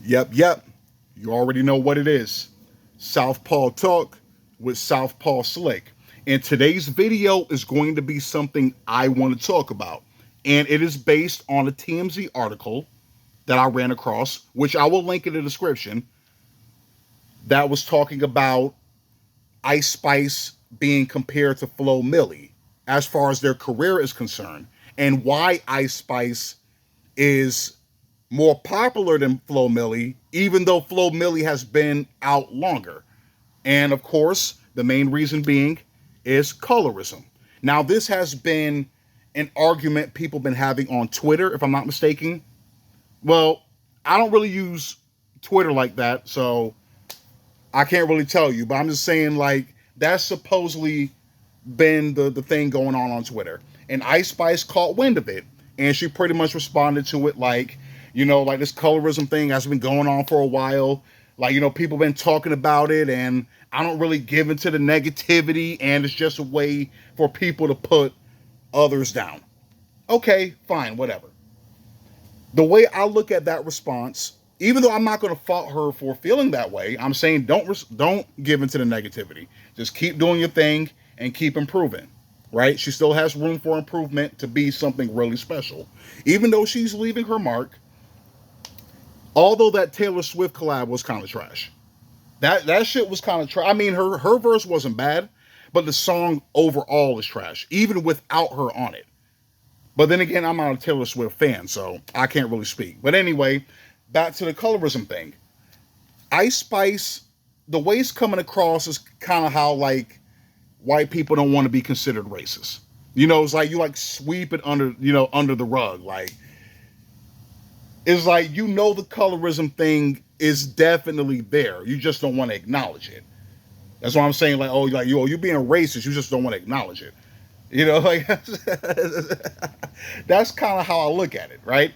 Yep. You already know what it is. Southpaw Talk with Southpaw Slick. And today's video is going to be something I want to talk about. And it is based on a TMZ article that I ran across, which I will link in the description, that was talking about Ice Spice being compared to Flo Milli as far as their career is concerned, and why Ice Spice is more popular than Flo Milli, even though Flo Milli has been out longer. And of course, the main reason being is colorism. Now, this has been an argument people have been having on Twitter, if I'm not mistaken. Well, I don't really use Twitter like that, so I can't really tell you, but I'm just saying, like, that's supposedly been the thing going on Twitter. And Ice Spice caught wind of it, and she pretty much responded to it like, like this colorism thing has been going on for a while. Like, people have been talking about it, and I don't really give into the negativity, and it's just a way for people to put others down. Okay, fine, whatever. The way I look at that response, even though I'm not going to fault her for feeling that way, I'm saying don't give into the negativity. Just keep doing your thing and keep improving, right? She still has room for improvement to be something really special. Even though she's leaving her mark, although that Taylor Swift collab was kind of trash. That shit was kind of trash. I mean, her verse wasn't bad, but the song overall is trash, even without her on it. But then again, I'm not a Taylor Swift fan, so I can't really speak. But anyway, back to the colorism thing. Ice Spice, the way it's coming across is kind of how, like, white people don't want to be considered racist. It's like you, like, sweep it under the rug. Like, it's like, the colorism thing is definitely there. You just don't want to acknowledge it. That's why I'm saying, like, you being racist, you just don't want to acknowledge it. Like, that's kind of how I look at it, right?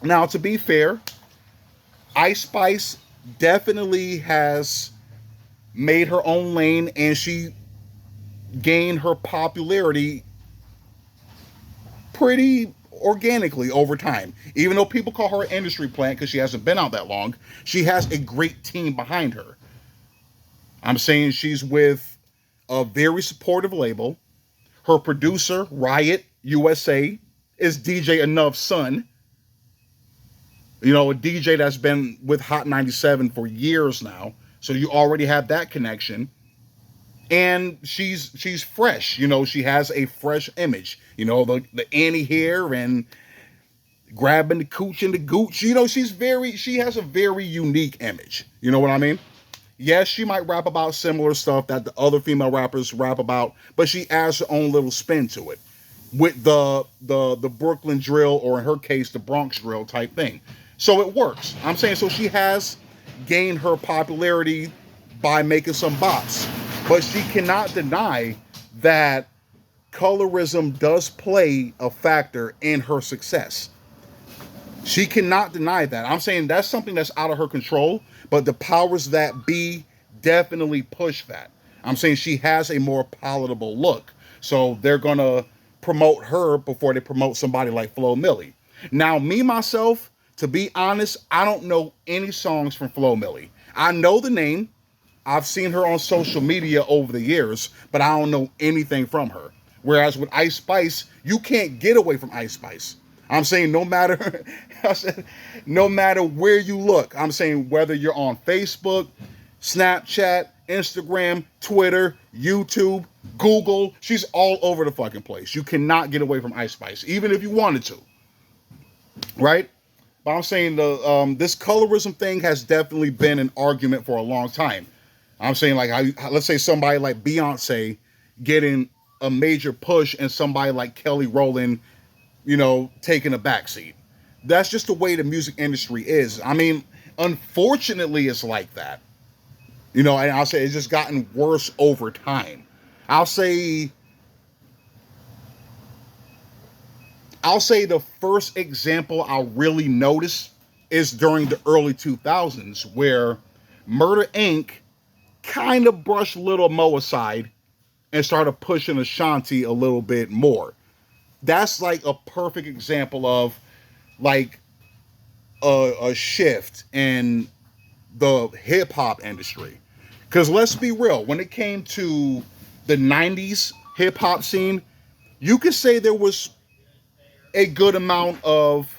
Now, to be fair, Ice Spice definitely has made her own lane, and she gained her popularity pretty organically over time. Even though people call her an industry plant because she hasn't been out that long, she has a great team behind her. I'm saying she's with a very supportive label. Her producer, Riot USA, is DJ Enough's son. A DJ that's been with Hot 97 for years now. So you already have that connection. And she's fresh. She has a fresh image. The Annie hair and grabbing the cooch and the gooch. She has a very unique image. You know what I mean? Yes, she might rap about similar stuff that the other female rappers rap about, but she adds her own little spin to it with the Brooklyn drill, or in her case, the Bronx drill type thing. So it works. I'm saying, so she has gained her popularity by making some bops, but she cannot deny that colorism does play a factor in her success. She cannot deny that. I'm saying that's something that's out of her control, but the powers that be definitely push that. I'm saying she has a more palatable look, so they're going to promote her before they promote somebody like Flo Milli. Now, me, myself, to be honest, I don't know any songs from Flo Milli. I know the name. I've seen her on social media over the years, but I don't know anything from her. Whereas with Ice Spice, you can't get away from Ice Spice. I'm saying no matter where you look, I'm saying whether you're on Facebook, Snapchat, Instagram, Twitter, YouTube, Google, she's all over the fucking place. You cannot get away from Ice Spice, even if you wanted to. Right? But I'm saying this colorism thing has definitely been an argument for a long time. I'm saying, like, let's say somebody like Beyonce getting a major push and somebody like Kelly Rowland, taking a backseat. That's just the way the music industry is. I mean, unfortunately, it's like that. And I'll say it's just gotten worse over time. I'll say the first example I really noticed is during the early 2000s, where Murder Inc. kind of brushed Little Mo aside and started pushing Ashanti a little bit more. That's like a perfect example of, like, a shift in the hip hop industry. Because let's be real, when it came to the 90s hip hop scene, you could say there was a good amount of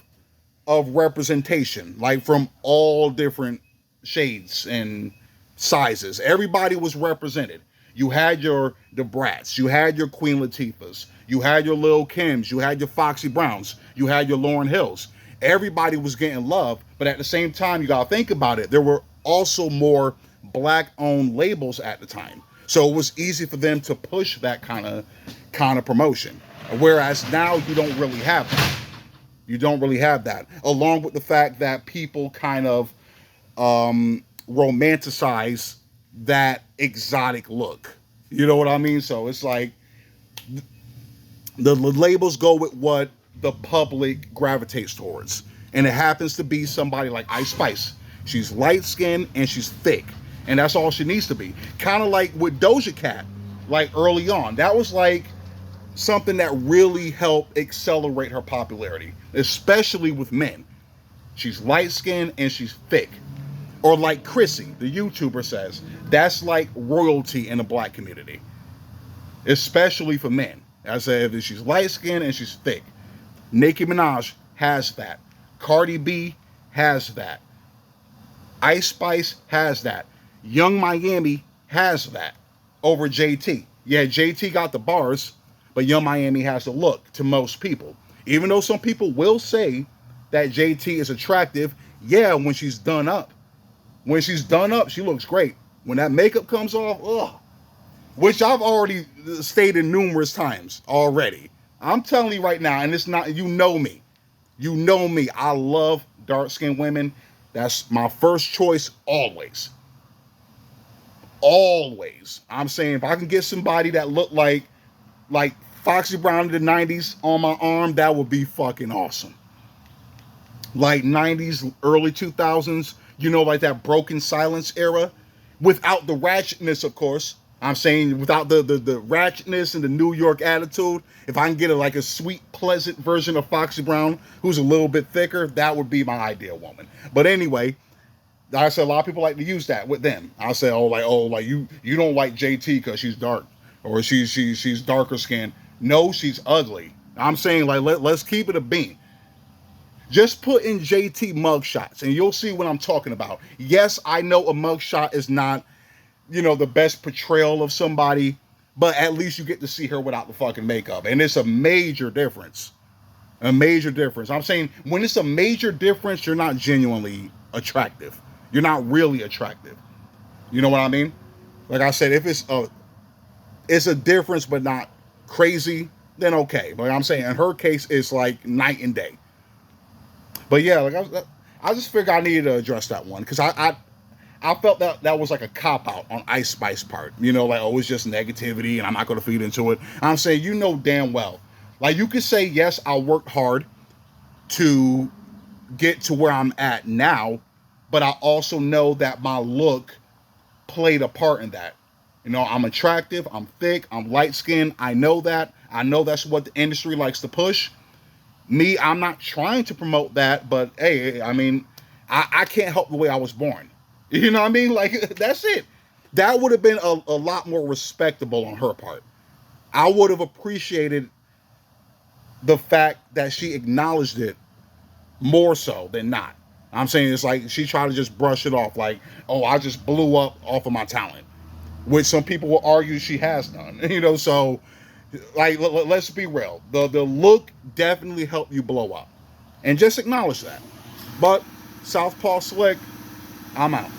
representation, like from all different shades and sizes. Everybody was represented. You had your the Brats, you had your Queen Latifahs, you had your Lil Kims, you had your Foxy Browns, you had your Lauryn Hills. Everybody was getting love, but at the same time, you gotta think about it. There were also more black-owned labels at the time, so it was easy for them to push that kind of promotion. Whereas now you don't really have that. You don't really have that, along with the fact that people kind of romanticize that exotic look. You know what I mean? So it's like the labels go with what the public gravitates towards. And it happens to be somebody like Ice Spice. She's light skinned and she's thick. And that's all she needs to be. Kind of like with Doja Cat, like early on. That was like something that really helped accelerate her popularity, especially with men. She's light skinned and she's thick. Or like Chrissy, the YouTuber, says, that's like royalty in the black community, especially for men. I said, if she's light skinned and she's thick. Nicki Minaj has that. Cardi B has that. Ice Spice has that. Young Miami has that over JT. Yeah, JT got the bars, but Young Miami has the look to most people. Even though some people will say that JT is attractive, yeah, when she's done up. When she's done up, she looks great. When that makeup comes off, ugh. Which I've already stated numerous times already. I'm telling you right now, and it's not, you know me. You know me. I love dark-skinned women. That's my first choice always. Always. I'm saying if I can get somebody that looked like Foxy Brown in the 90s on my arm, that would be fucking awesome. Like 90s, early 2000s, you know, like that Broken Silence era, without the ratchetness, of course. I'm saying without the ratchetness and the New York attitude. If I can get like a sweet, pleasant version of Foxy Brown who's a little bit thicker, that would be my ideal woman. But anyway, I said a lot of people like to use that with them. I said, like you don't like JT because she's dark or she's darker skinned. No, she's ugly. I'm saying like let's keep it a bean. Just put in JT mugshots and you'll see what I'm talking about. Yes, I know a mugshot is not, you know, the best portrayal of somebody, but at least you get to see her without the fucking makeup. And it's a major difference. A major difference. I'm saying when it's a major difference, you're not genuinely attractive. You're not really attractive. You know what I mean? Like I said, if it's a difference but not crazy, then okay. But I'm saying in her case, it's like night and day. But yeah, like I just figured I needed to address that one because I felt that was like a cop-out on Ice Spice part. You know, like, oh, it's just negativity and I'm not going to feed into it. I'm saying, you know damn well. Like, you could say, yes, I worked hard to get to where I'm at now, but I also know that my look played a part in that. You know, I'm attractive, I'm thick, I'm light-skinned. I know that. I know that's what the industry likes to push. Me, I'm not trying to promote that, but hey, I mean, I can't help the way I was born. You know what I mean? Like, that's it. That would have been a lot more respectable on her part. I would have appreciated the fact that she acknowledged it more so than not. I'm saying it's like she tried to just brush it off like, oh, I just blew up off of my talent, which some people will argue she has done. You know, so like, let's be real. The look definitely helped you blow up. And just acknowledge that. But Southpaw Slick, I'm out.